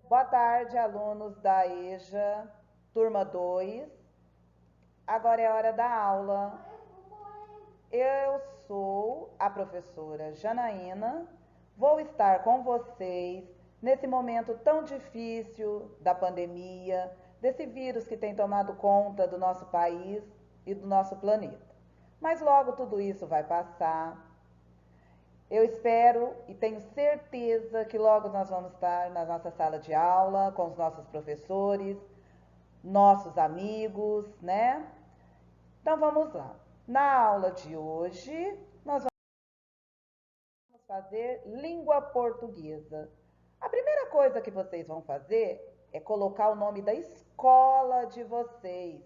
Boa tarde, alunos da EJA, turma 2. Agora é a hora da aula. Eu sou a professora Janaína. Vou estar com vocês nesse momento tão difícil da pandemia, desse vírus que tem tomado conta do nosso país e do nosso planeta. Mas logo tudo isso vai passar. Eu espero e tenho certeza que logo nós vamos estar na nossa sala de aula com os nossos professores, nossos amigos, né? Então vamos lá. Na aula de hoje, nós vamos fazer língua portuguesa. A primeira coisa que vocês vão fazer é colocar o nome da escola de vocês.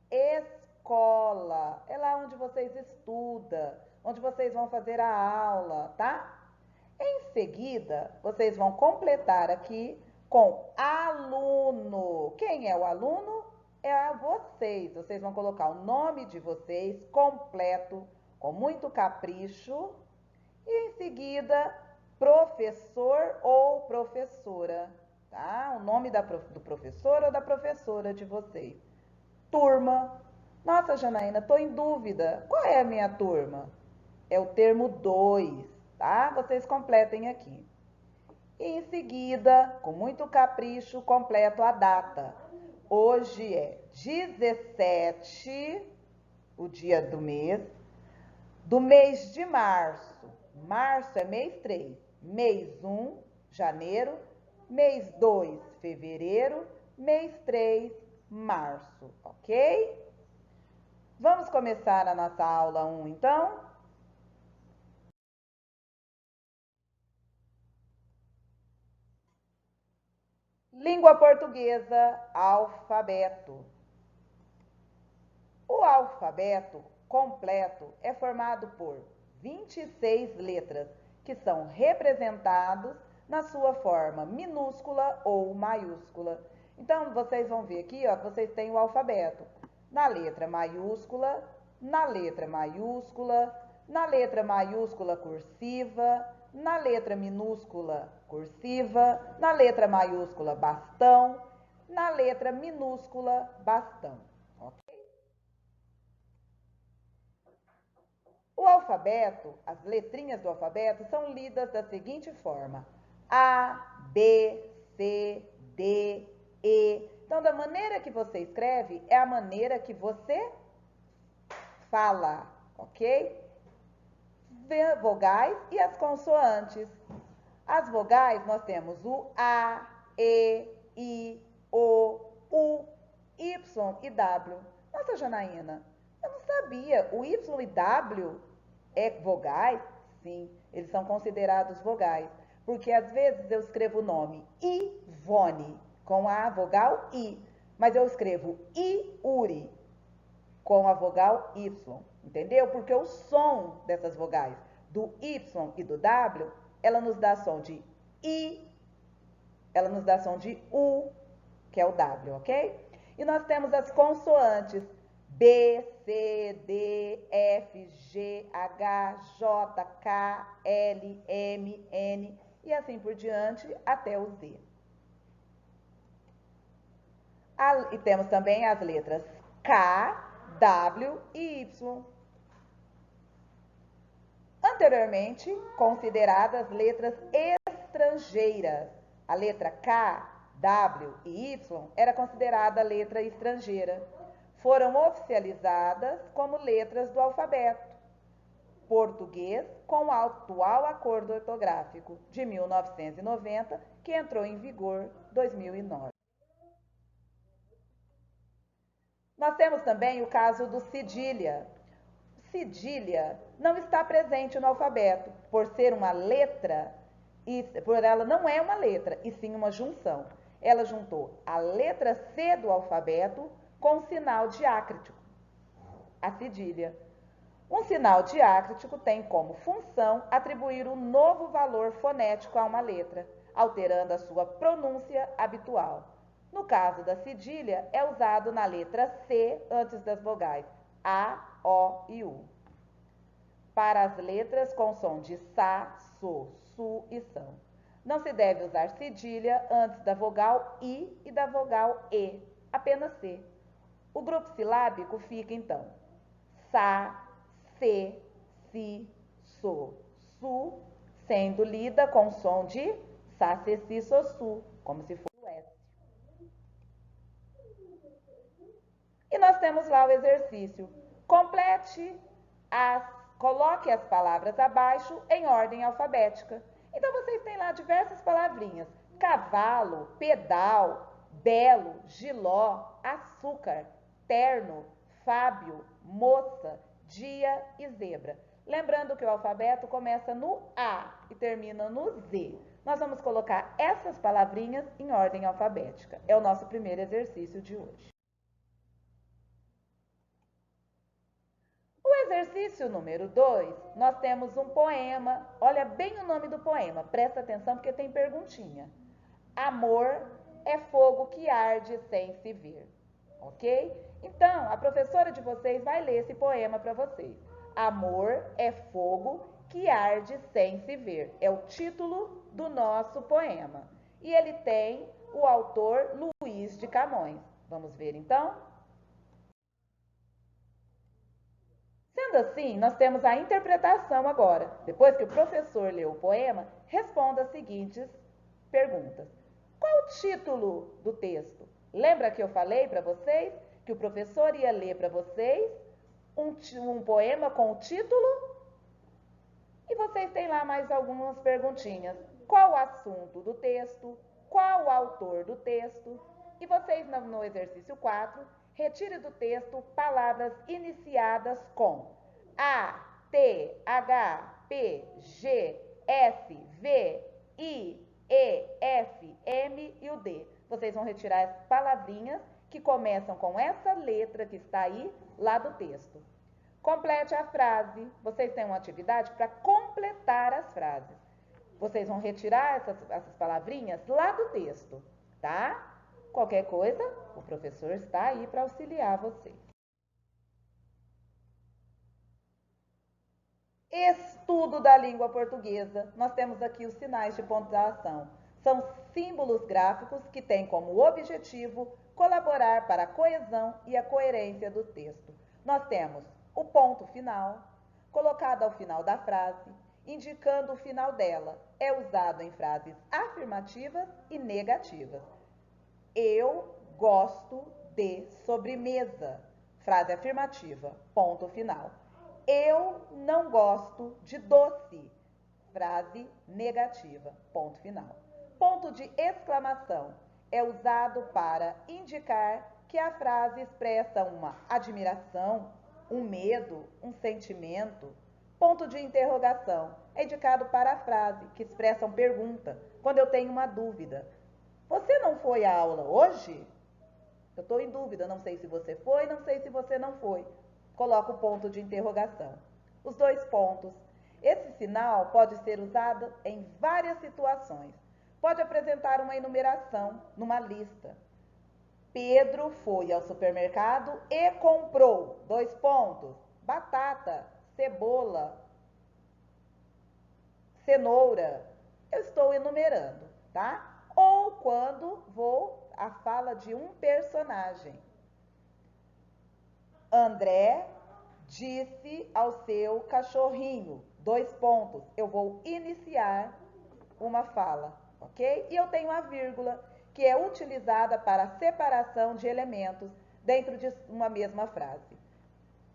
Escola, é lá onde vocês estudam, onde vocês vão fazer a aula, tá? Em seguida, vocês vão completar aqui com aluno. Quem é o aluno? É vocês. Vocês vão colocar o nome de vocês completo, com muito capricho. E em seguida, professor ou professora, tá? O nome do professor ou da professora de vocês. Turma. Nossa, Janaína, tô em dúvida. Qual é a minha turma? É o termo 2, tá? Vocês completem aqui. E em seguida, com muito capricho, completo a data. Hoje é 17, o dia do mês de março. Março é mês 3. Mês 1, janeiro. Mês 2, fevereiro. Mês 3, março, ok? Vamos começar a nossa aula 1, então? Língua portuguesa, alfabeto. O alfabeto completo é formado por 26 letras, que são representados na sua forma minúscula ou maiúscula. Então, vocês vão ver aqui, ó, que vocês têm o alfabeto na letra maiúscula, na letra maiúscula, na letra maiúscula cursiva, na letra minúscula cursiva, na letra maiúscula bastão, na letra minúscula bastão. O alfabeto, as letrinhas do alfabeto são lidas da seguinte forma: A, B, C, D, E. Então, da maneira que você escreve, é a maneira que você fala, ok? Vogais e as consoantes. As vogais, nós temos o A, E, I, O, U, Y e W. Nossa, Janaína, eu não sabia. O Y e W é vogais? Sim, eles são considerados vogais. Porque às vezes eu escrevo o nome Ivone com a vogal I, mas eu escrevo Iuri com a vogal Y, entendeu? Porque o som dessas vogais, do Y e do W, ela nos dá som de I, ela nos dá som de U, que é o W, ok? E nós temos as consoantes B, C, D, F, G, H, J, K, L, M, N e assim por diante até o Z. E temos também as letras K, W e Y. Anteriormente consideradas letras estrangeiras. A letra K, W e Y era considerada letra estrangeira. Foram oficializadas como letras do alfabeto português com o atual acordo ortográfico de 1990, que entrou em vigor em 2009. Nós temos também o caso do cedilha. Cedilha não está presente no alfabeto, por ser uma letra, e por ela não é uma letra, e sim uma junção. Ela juntou a letra C do alfabeto com o sinal diacrítico, a cedilha. Um sinal diacrítico tem como função atribuir um novo valor fonético a uma letra, alterando a sua pronúncia habitual. No caso da cedilha, é usado na letra C antes das vogais A, O e U. Para as letras com som de Sa, So, Su e São. Não se deve usar cedilha antes da vogal I e da vogal E, apenas C. O grupo silábico fica, então, sa, se, si, so, su, sendo lida com som de sa, se, si, so, su, como se fosse o S. E nós temos lá o exercício. Coloque as palavras abaixo em ordem alfabética. Então, vocês têm lá diversas palavrinhas. Cavalo, pedal, belo, giló, açúcar, terno, Fábio, moça, dia e zebra. Lembrando que o alfabeto começa no A e termina no Z. Nós vamos colocar essas palavrinhas em ordem alfabética. É o nosso primeiro exercício de hoje. O exercício número 2, nós temos um poema. Olha bem o nome do poema, presta atenção porque tem perguntinha. Amor é fogo que arde sem se ver, ok? Então, a professora de vocês vai ler esse poema para vocês. Amor é fogo que arde sem se ver. É o título do nosso poema. E ele tem o autor Luiz de Camões. Vamos ver então? Sendo assim, nós temos a interpretação agora. Depois que o professor leu o poema, responda as seguintes perguntas. Qual o título do texto? Lembra que eu falei para vocês que o professor ia ler para vocês um poema com o título? E vocês têm lá mais algumas perguntinhas. Qual o assunto do texto? Qual o autor do texto? E vocês, no exercício 4, retire do texto palavras iniciadas com A, T, H, P, G, S, V, I, E, F, M e o D. Vocês vão retirar as palavrinhas que começam com essa letra que está aí, lá do texto. Complete a frase. Vocês têm uma atividade para completar as frases. Vocês vão retirar essas palavrinhas lá do texto, tá? Qualquer coisa, o professor está aí para auxiliar vocês. Estudo da língua portuguesa. Nós temos aqui os sinais de pontuação. São símbolos gráficos que têm como objetivo colaborar para a coesão e a coerência do texto. Nós temos o ponto final, colocado ao final da frase, indicando o final dela. É usado em frases afirmativas e negativas. Eu gosto de sobremesa. Frase afirmativa, ponto final. Eu não gosto de doce. Frase negativa, ponto final. Ponto de exclamação é usado para indicar que a frase expressa uma admiração, um medo, um sentimento. Ponto de interrogação é indicado para a frase que expressa uma pergunta, quando eu tenho uma dúvida. Você não foi à aula hoje? Eu estou em dúvida, não sei se você foi, não sei se você não foi. Coloca o ponto de interrogação. Os dois pontos. Esse sinal pode ser usado em várias situações. Pode apresentar uma enumeração numa lista. Pedro foi ao supermercado e comprou, dois pontos, batata, cebola, cenoura. Eu estou enumerando, tá? Ou quando vou à fala de um personagem. André disse ao seu cachorrinho, dois pontos, eu vou iniciar uma fala, ok? E eu tenho a vírgula, que é utilizada para a separação de elementos dentro de uma mesma frase.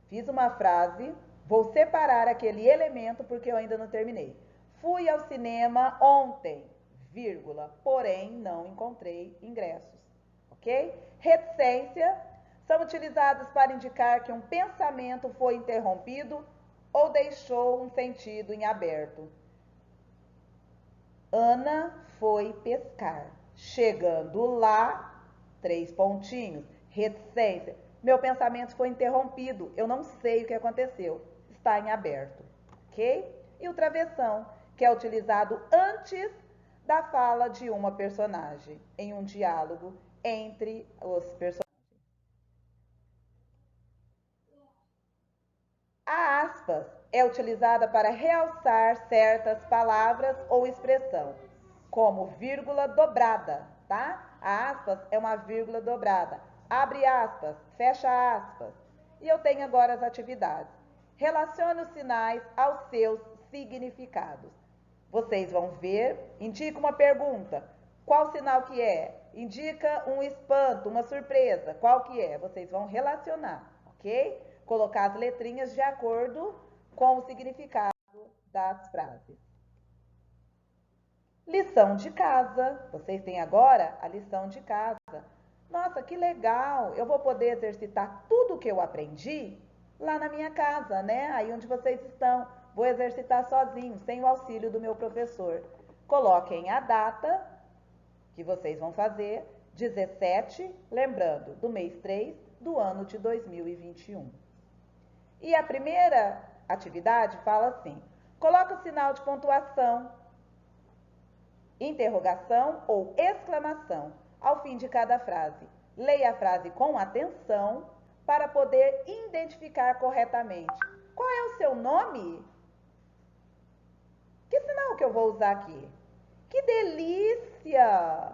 Fiz uma frase, vou separar aquele elemento porque eu ainda não terminei. Fui ao cinema ontem, vírgula, porém não encontrei ingressos, ok? Reticência são utilizados para indicar que um pensamento foi interrompido ou deixou um sentido em aberto. Ana foi pescar. Chegando lá, três pontinhos, reticência. Meu pensamento foi interrompido, eu não sei o que aconteceu. Está em aberto, ok? E o travessão, que é utilizado antes da fala de uma personagem, em um diálogo entre os personagens. A aspas é utilizada para realçar certas palavras ou expressão. como vírgula dobrada, tá? A aspas é uma vírgula dobrada. Abre aspas, fecha aspas. E eu tenho agora as atividades. Relacione os sinais aos seus significados. Vocês vão ver, indica uma pergunta. Qual sinal que é? Indica um espanto, uma surpresa. Qual que é? Vocês vão relacionar, ok? Colocar as letrinhas de acordo com o significado das frases. Lição de casa. Vocês têm agora a lição de casa. Nossa, que legal! Eu vou poder exercitar tudo que eu aprendi lá na minha casa, né? Aí onde vocês estão. Vou exercitar sozinho, sem o auxílio do meu professor. Coloquem a data que vocês vão fazer, 17, lembrando, do mês 3 do ano de 2021. E a primeira atividade fala assim: coloca o sinal de pontuação, interrogação ou exclamação ao fim de cada frase. Leia a frase com atenção para poder identificar corretamente. Qual é o seu nome? Que sinal que eu vou usar aqui? Que delícia!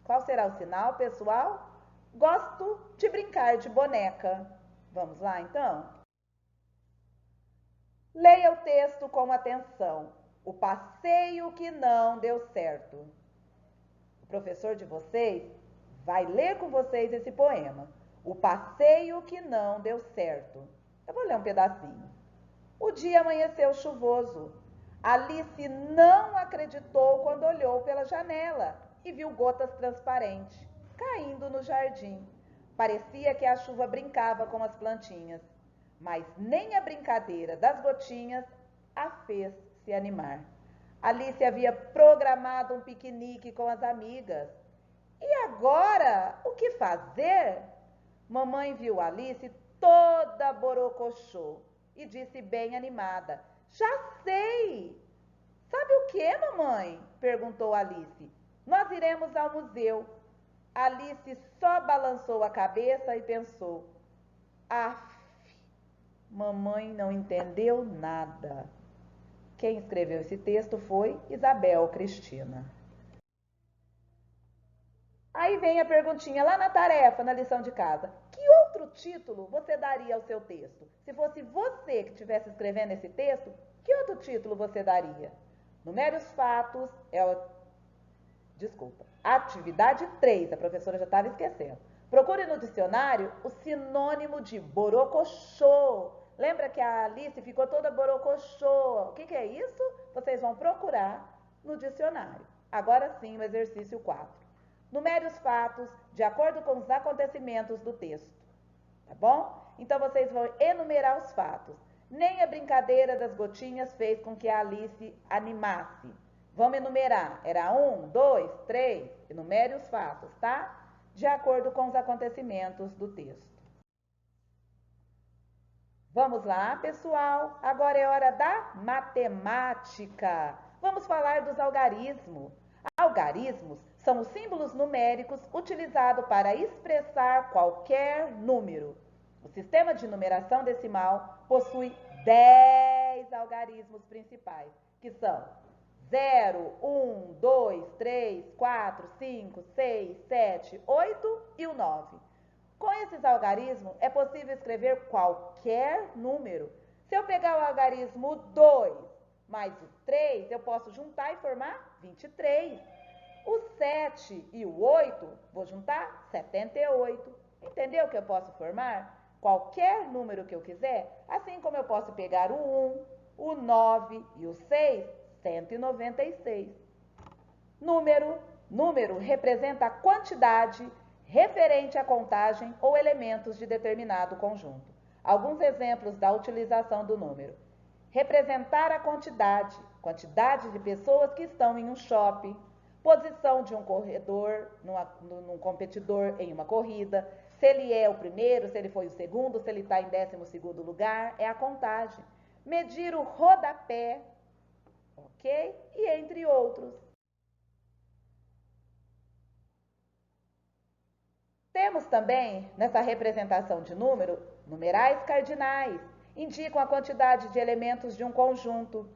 Qual será o sinal, pessoal? Gosto de brincar de boneca. Vamos lá, então? Leia o texto com atenção. O passeio que não deu certo. O professor de vocês vai ler com vocês esse poema. O passeio que não deu certo. Eu vou ler um pedacinho. O dia amanheceu chuvoso. Alice não acreditou quando olhou pela janela e viu gotas transparentes caindo no jardim. Parecia que a chuva brincava com as plantinhas, mas nem a brincadeira das gotinhas a fez se animar. Alice havia programado um piquenique com as amigas. E agora, o que fazer? Mamãe viu Alice toda borocochô e disse bem animada: já sei! Sabe o que, mamãe? Perguntou Alice. Nós iremos ao museu. Alice só balançou a cabeça e pensou: af, mamãe não entendeu nada. Quem escreveu esse texto foi Isabel Cristina. Aí vem a perguntinha lá na tarefa, na lição de casa. Que outro título você daria ao seu texto? Se fosse você que estivesse escrevendo esse texto, que outro título você daria? Numere os fatos, atividade 3, a professora já estava esquecendo. Procure no dicionário o sinônimo de borocochô. Lembra que a Alice ficou toda borocochô? O que é isso? Vocês vão procurar no dicionário. Agora sim, o exercício 4. Numere os fatos de acordo com os acontecimentos do texto. Tá bom? Então, vocês vão enumerar os fatos. Nem a brincadeira das gotinhas fez com que a Alice animasse. Vamos enumerar. Era 1, 2, 3. Enumere os fatos, tá? De acordo com os acontecimentos do texto. Vamos lá, pessoal. Agora é hora da matemática. Vamos falar dos algarismos. Algarismos são os símbolos numéricos utilizados para expressar qualquer número. O sistema de numeração decimal possui 10 algarismos principais, que são 0, 1, 2, 3, 4, 5, 6, 7, 8 e o 9. Com esses algarismos, é possível escrever qualquer número. Se eu pegar o algarismo 2 mais o 3, eu posso juntar e formar 23. O 7 e o 8, vou juntar 78. Entendeu que eu posso formar qualquer número que eu quiser? Assim como eu posso pegar o 1, o 9 e o 6, 196. Número representa a quantidade referente à contagem ou elementos de determinado conjunto. Alguns exemplos da utilização do número. Representar a quantidade de pessoas que estão em um shopping, posição de um corredor, num competidor em uma corrida, se ele é o primeiro, se ele foi o segundo, se ele está em 12º lugar, é a contagem. Medir o rodapé, ok? E entre outros. Temos também, nessa representação de número, numerais cardinais. Indicam a quantidade de elementos de um conjunto.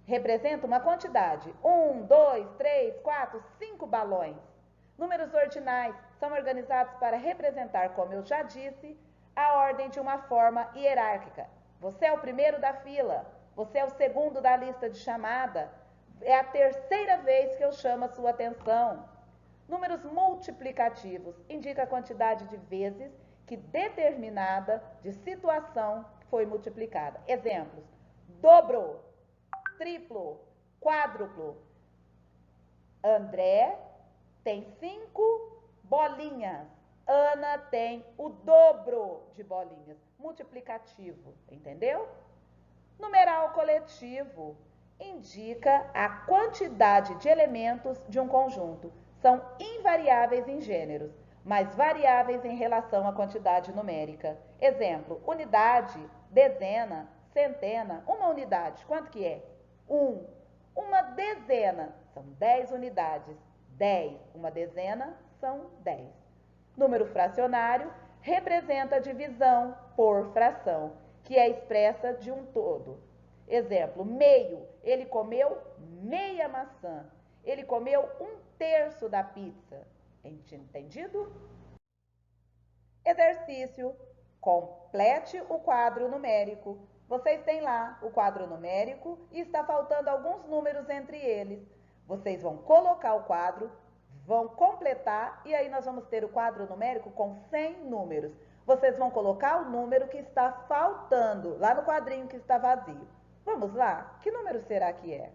representa uma quantidade. 1, 2, 3, 4, 5 balões. Números ordinais são organizados para representar, como eu já disse, a ordem de uma forma hierárquica. Você é o primeiro da fila, você é o segundo da lista de chamada. É a terceira vez que eu chamo a sua atenção. Números multiplicativos indica a quantidade de vezes que determinada de situação foi multiplicada. Exemplos: dobro, triplo, quádruplo. André tem 5 bolinhas. Ana tem o dobro de bolinhas. Multiplicativo, entendeu? Numeral coletivo indica a quantidade de elementos de um conjunto. São invariáveis em gêneros, mas variáveis em relação à quantidade numérica. Exemplo: unidade, dezena, centena. Uma unidade, quanto que é? 1. Uma dezena, são 10 unidades. 10. Uma dezena, são 10. Número fracionário representa a divisão por fração, que é expressa de um todo. Exemplo: meio, ele comeu meia maçã. Ele comeu 1/3 da pizza. Entendido? Exercício: complete o quadro numérico. Vocês têm lá o quadro numérico e está faltando alguns números entre eles. Vocês vão colocar o quadro, vão completar e aí nós vamos ter o quadro numérico com 100 números. Vocês vão colocar o número que está faltando lá no quadrinho que está vazio. Vamos lá? Que número será que é?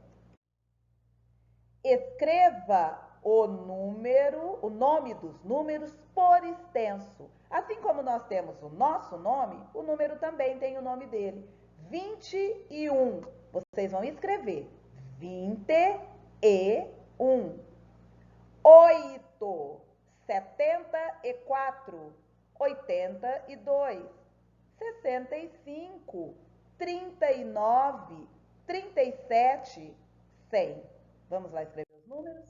Escreva o nome dos números por extenso. Assim como nós temos o nosso nome, o número também tem o nome dele. 21. Vocês vão escrever 21. 8, 74, 82, 65, 39, 37, 100. Vamos lá escrever os números?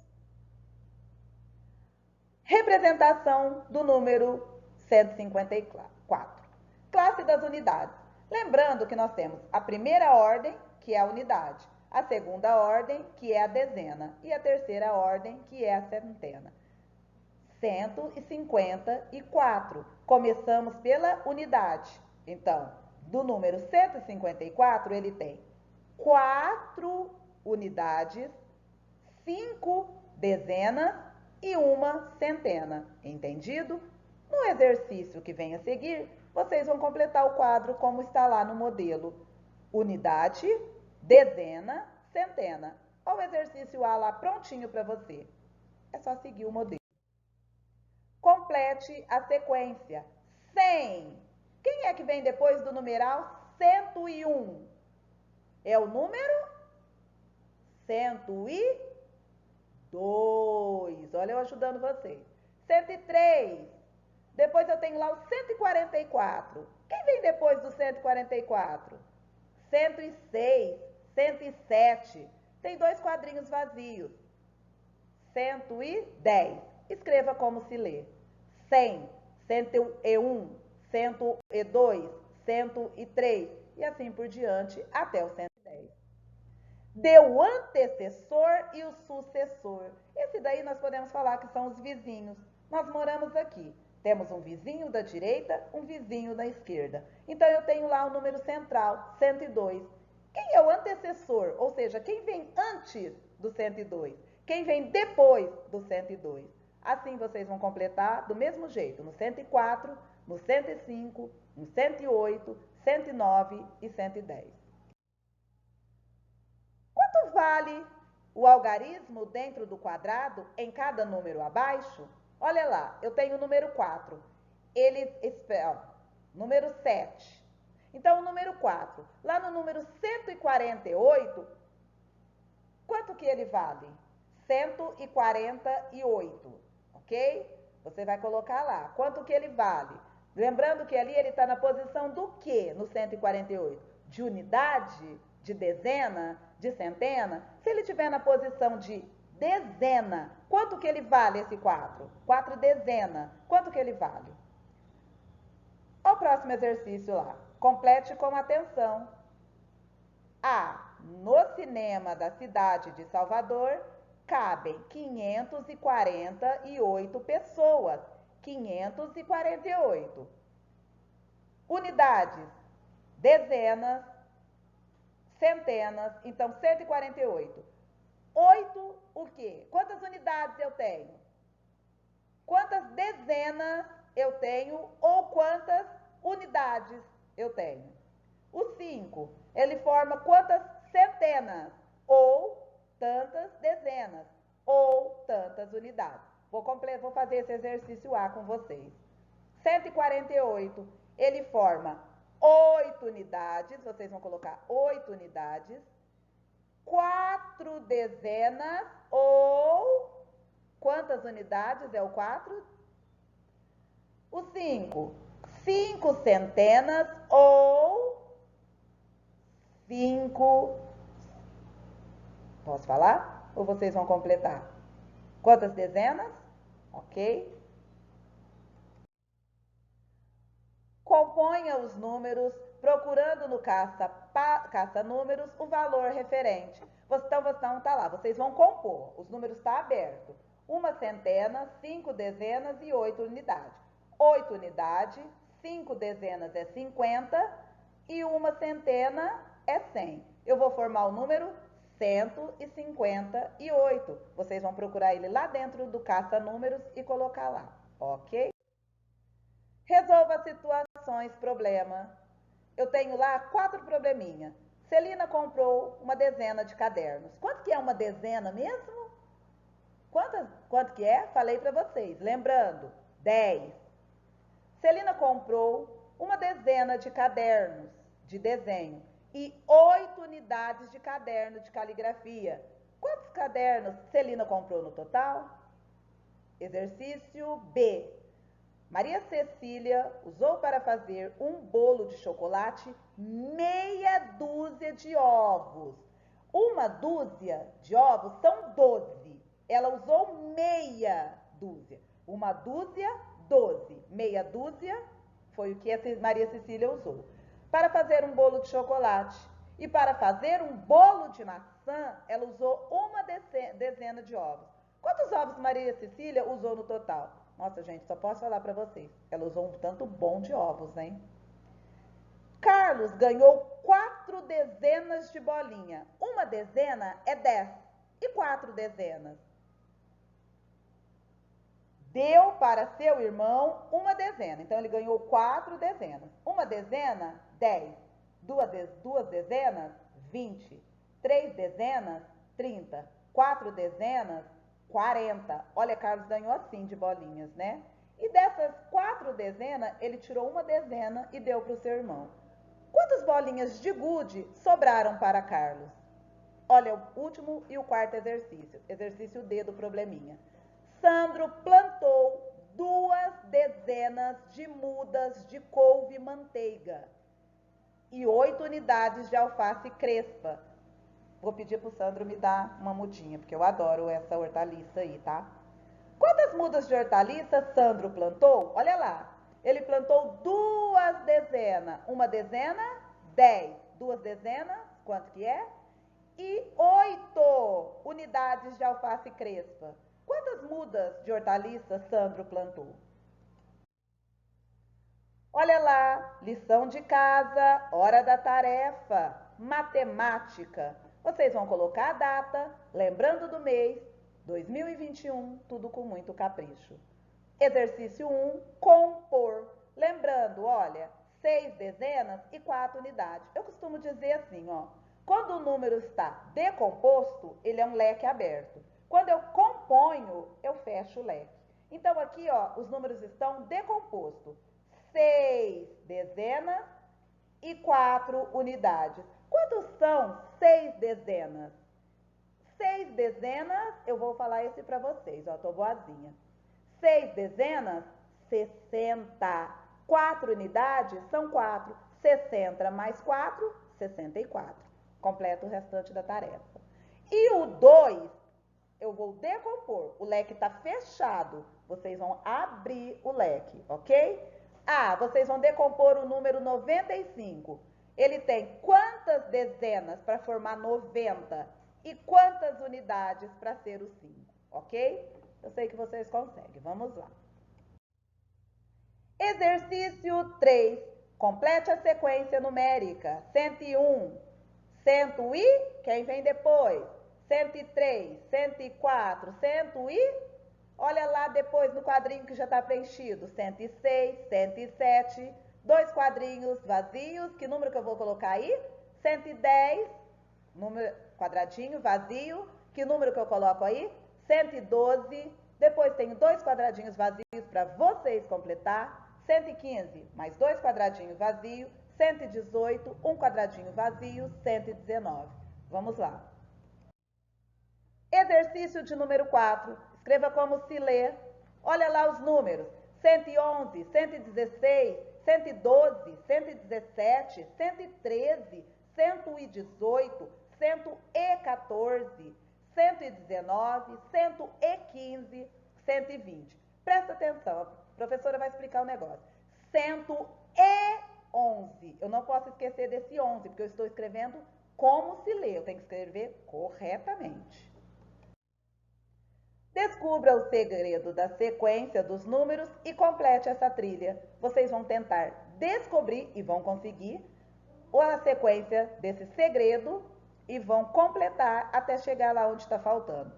Representação do número 154. Classe das unidades. Lembrando que nós temos a primeira ordem, que é a unidade, a segunda ordem, que é a dezena, e a terceira ordem, que é a centena. 154. Começamos pela unidade. Então, do número 154, ele tem 4 unidades, 5 dezenas e 1 centena. Entendido? No exercício que vem a seguir, vocês vão completar o quadro como está lá no modelo. Unidade, dezena, centena. Olha o exercício A lá prontinho para você. É só seguir o modelo. Complete a sequência. 100. Quem é que vem depois do numeral 101? É o número 102. Olha eu ajudando vocês. 103. Depois eu tenho lá o 144. Quem vem depois do 144? 106, 107. Tem 2 quadrinhos vazios. 110. Escreva como se lê. 100, 101, 102, 103 e assim por diante até o 110. Deu o antecessor e o sucessor. Esse daí nós podemos falar que são os vizinhos. Nós moramos aqui. Temos um vizinho da direita, um vizinho da esquerda. Então, eu tenho lá o número central, 102. Quem é o antecessor? Ou seja, quem vem antes do 102? Quem vem depois do 102? Assim, vocês vão completar do mesmo jeito, no 104, no 105, no 108, 109 e 110. Quanto vale o algarismo dentro do quadrado em cada número abaixo? Olha lá, eu tenho o número 4. Número 7. Então, o número 4. Lá no número 148, quanto que ele vale? 148, ok? Você vai colocar lá. Quanto que ele vale? Lembrando que ali ele está na posição do quê no 148? De unidade? De dezena? De centena? Se ele estiver na posição de dezena, quanto que ele vale esse 4? 4 dezena, quanto que ele vale? Olha o próximo exercício lá. Complete com atenção. A, no cinema da cidade de Salvador, cabem 548 pessoas. 548. Unidades, dezenas, centenas, então 148. 8, o quê? Quantas unidades eu tenho? Quantas dezenas eu tenho ou quantas unidades eu tenho? O 5, ele forma quantas centenas ou tantas dezenas ou tantas unidades. Vou fazer esse exercício A com vocês. 148, ele forma 8 unidades, vocês vão colocar 8 unidades, 4 dezenas ou quantas unidades é o 4? O 5, 5 centenas ou 5... Posso falar? Ou vocês vão completar? Quantas dezenas? Ok? Componha os números procurando no caça-números o valor referente. Então tá lá, vocês vão compor, os números estão abertos. 1 centena, 5 dezenas e 8 unidades. 8 unidades, 5 dezenas é 50 e 1 centena é 100. Eu vou formar o número 158. Vocês vão procurar ele lá dentro do caça-números e colocar lá, ok? Resolva situações, problema. Eu tenho lá 4 probleminhas. Celina comprou uma dezena de cadernos. Quanto que é uma dezena mesmo? Quanto que é? Falei para vocês. Lembrando, 10. Celina comprou uma dezena de cadernos de desenho e 8 unidades de caderno de caligrafia. Quantos cadernos Celina comprou no total? Exercício B. Maria Cecília usou para fazer um bolo de chocolate meia dúzia de ovos. Uma dúzia de ovos são 12. Ela usou meia dúzia. Uma dúzia, 12. Meia dúzia foi o que a Maria Cecília usou. Para fazer um bolo de chocolate e para fazer um bolo de maçã, ela usou uma dezena de ovos. Quantos ovos Maria Cecília usou no total? Nossa, gente, só posso falar para vocês. Ela usou um tanto bom de ovos, hein? Carlos ganhou 4 dezenas de bolinha. Uma dezena é 10. E 4 dezenas? Deu para seu irmão uma dezena. Então, ele ganhou 4 dezenas. Uma dezena, 10. Duas dezenas, 20. 3 dezenas, 30. 4 dezenas, 40. Olha, Carlos ganhou assim de bolinhas, né? E dessas 4 dezenas, ele tirou uma dezena e deu para o seu irmão. Quantas bolinhas de gude sobraram para Carlos? Olha, o último e o quarto exercício. Exercício D do probleminha. Sandro plantou 2 dezenas de mudas de couve-manteiga e 8 unidades de alface crespa. Vou pedir pro Sandro me dar uma mudinha, porque eu adoro essa hortaliça aí, tá? Quantas mudas de hortaliça Sandro plantou? Olha lá. Ele plantou 2 dezenas. Uma dezena, 10. 2 dezenas, quanto que é? E 8 unidades de alface crespa. Quantas mudas de hortaliça Sandro plantou? Olha lá, lição de casa, hora da tarefa, matemática. Vocês vão colocar a data, lembrando do mês, 2021, tudo com muito capricho. Exercício 1, compor. Lembrando, olha, 6 dezenas e 4 unidades. Eu costumo dizer assim, ó, quando o número está decomposto, ele é um leque aberto. Quando eu componho, eu fecho o leque. Então, aqui, ó, os números estão decompostos. 6 dezenas e 4 unidades. Quantos são 6 dezenas? 6 dezenas, eu vou falar esse para vocês, ó, tô boazinha. 6 dezenas, 60. 4 unidades são 4. 60 mais 4, 64. Completa o restante da tarefa. E o 2, eu vou decompor. O leque está fechado. Vocês vão abrir o leque, ok? Ah, vocês vão decompor o número 95. ele tem quantas dezenas para formar 90 e quantas unidades para ser o 5, ok? Eu sei que vocês conseguem, vamos lá. Exercício 3. Complete a sequência numérica. 101, 100 e... Quem vem depois? 103, 104, 100 e... Olha lá depois no quadrinho que já está preenchido. 106, 107, 2 quadrinhos vazios. Que número que eu vou colocar aí? 110, número, quadradinho vazio. Que número que eu coloco aí? 112. Depois tenho 2 quadradinhos vazios para vocês completar. 115, mais 2 quadradinhos vazios. 118, 1 quadradinho vazio. 119. Vamos lá. Exercício de número 4. Escreva como se lê. Olha lá os números. 111, 116, 112, 117, 113, 118, 114, 119, 115, 120. Presta atenção, a professora vai explicar o negócio. 111. Eu não posso esquecer desse 11, porque eu estou escrevendo como se lê. Eu tenho que escrever corretamente. Descubra o segredo da sequência dos números e complete essa trilha. Vocês vão tentar descobrir e vão conseguir a sequência desse segredo e vão completar até chegar lá onde está faltando.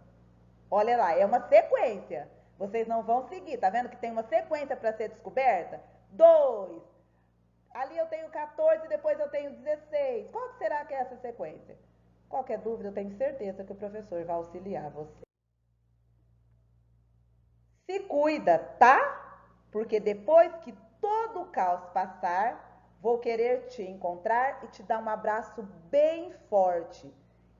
Olha lá, é uma sequência. Vocês não vão seguir, tá vendo que tem uma sequência para ser descoberta? 2. Ali eu tenho 14 e depois eu tenho 16. Qual será que é essa sequência? Qualquer dúvida, eu tenho certeza que o professor vai auxiliar você. Se cuida, tá? Porque depois que todo o caos passar, vou querer te encontrar e te dar um abraço bem forte.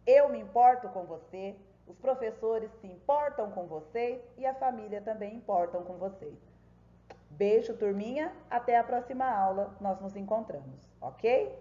Eu me importo com você, os professores se importam com vocês e a família também importam com vocês. Beijo, turminha. Até a próxima aula. Nós nos encontramos, ok?